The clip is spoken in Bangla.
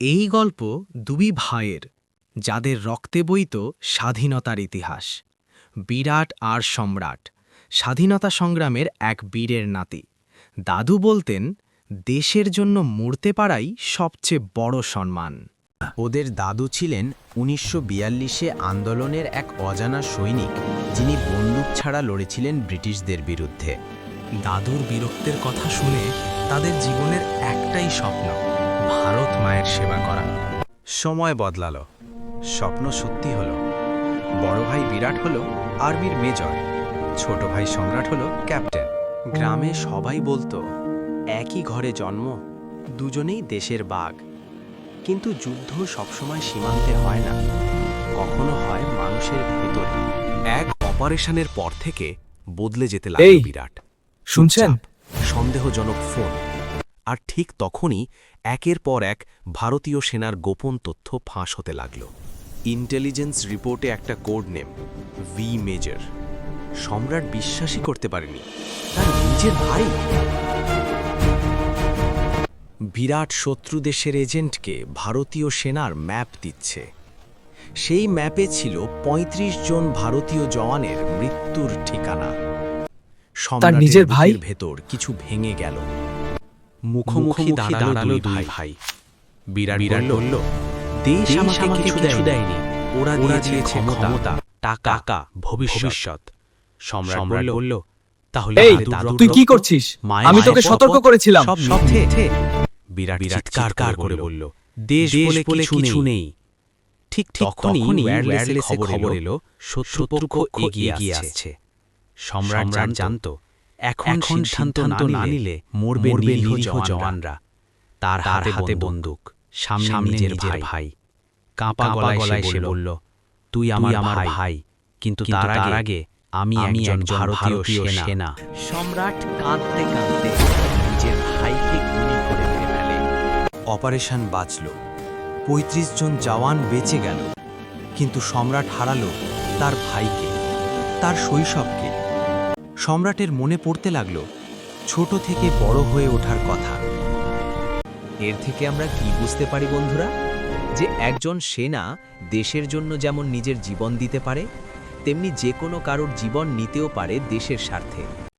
এই গল্প দুই ভাইয়ের, যাদের রক্তে বইত স্বাধীনতার ইতিহাস। বিরাট আর সম্রাট, স্বাধীনতা সংগ্রামের এক বীরের নাতি। দাদু বলতেন, দেশের জন্য মরতে পারাই সবচেয়ে বড় সম্মান। ওদের দাদু ছিলেন ১৯৪২ আন্দোলনের এক অজানা সৈনিক, যিনি বন্দুক ছাড়া লড়েছিলেন ব্রিটিশদের বিরুদ্ধে। দাদুর বীরত্বের কথা শুনে তাদের জীবনের একটাই স্বপ্ন, ভারত মায়ের সেবা করা। সময় বদলালো, স্বপ্ন সত্যি হলো। বড় ভাই বিরাট হলো আর্মির মেজর, ছোট ভাই সম্রাট হলো ক্যাপ্টেন। গ্রামে সবাই বলতো, একই ঘরে জন্ম, দুজনেই দেশের বাঘ। কিন্তু যুদ্ধ সবসময় সীমান্তে হয় না, কখনো হয় মানুষের ভেতরে। এক অপারেশনের পর থেকে বদলে যেতে লাগলো বিরাট। শুনছেন? সন্দেহজনক ফোন। আর ঠিক তখনই একের পর এক ভারতীয় সেনার গোপন তথ্য ফাঁস হতে লাগল। ইন্টেলিজেন্স রিপোর্টে একটা কোড নেম, ভি মেজর। সম্রাট বিশ্বাসই করতে পারেনি, তার নিজের ভাই। বিরাট শত্রু দেশের এজেন্টকে ভারতীয় সেনার ম্যাপ দিচ্ছে। সেই ম্যাপে ছিল ৩৫ জন ভারতীয় জওয়ানের মৃত্যুর ঠিকানা। তার নিজের ভাই ভেতর কিছু ভেঙে গেল। মুখোমুখি দাঁড়ালো দুই ভাই। বিরাট বলল, দেশ আমাকে কিছু দেয়নি, ওরা দিয়েছে ক্ষমতা, টাকা, ভবিষ্যৎ। সম্রাট বলল, তাহলে তুই কি করছিস? আমি তোকে সতর্ক করেছিলাম। সব মিথ্যে। বিরাট চিৎকার করে বলল, দেশ বলে কিছু নেই। ঠিক তখনই ওয়্যারলেসে খবর এলো, শত্রুপক্ষ এগিয়ে আসছে। সম্রাট জানত, এখন সিদ্ধান্ত না নিলে মরবে নিরীহ জওয়ানরা। তার হাতে বন্দুক, সামনে নিজের ভাই। কাঁপা গলায় সে বলল, তুই আমার ভাই, কিন্তু তার আগে আমি একজন ভারতীয় সেনা। সম্রাট কাঁদতে কাঁদতে নিজের ভাইকে গুলি করে মেরে ফেলে। অপারেশন বাঁচল, ৩৫ জন জওয়ান বেঁচে গেল। কিন্তু সম্রাট হারালো তার ভাইকে, তার শৈশবকে। সম্রাটের মনে পড়তে লাগল ছোট থেকে বড় হয়ে ওঠার কথা। এর থেকে আমরা কি বুঝতে পারি বন্ধুরা? যে একজন সেনা দেশের জন্য যেমন নিজের জীবন দিতে পারে, তেমনি যে কোনো কারোর জীবন নিতেও পারে দেশের স্বার্থে।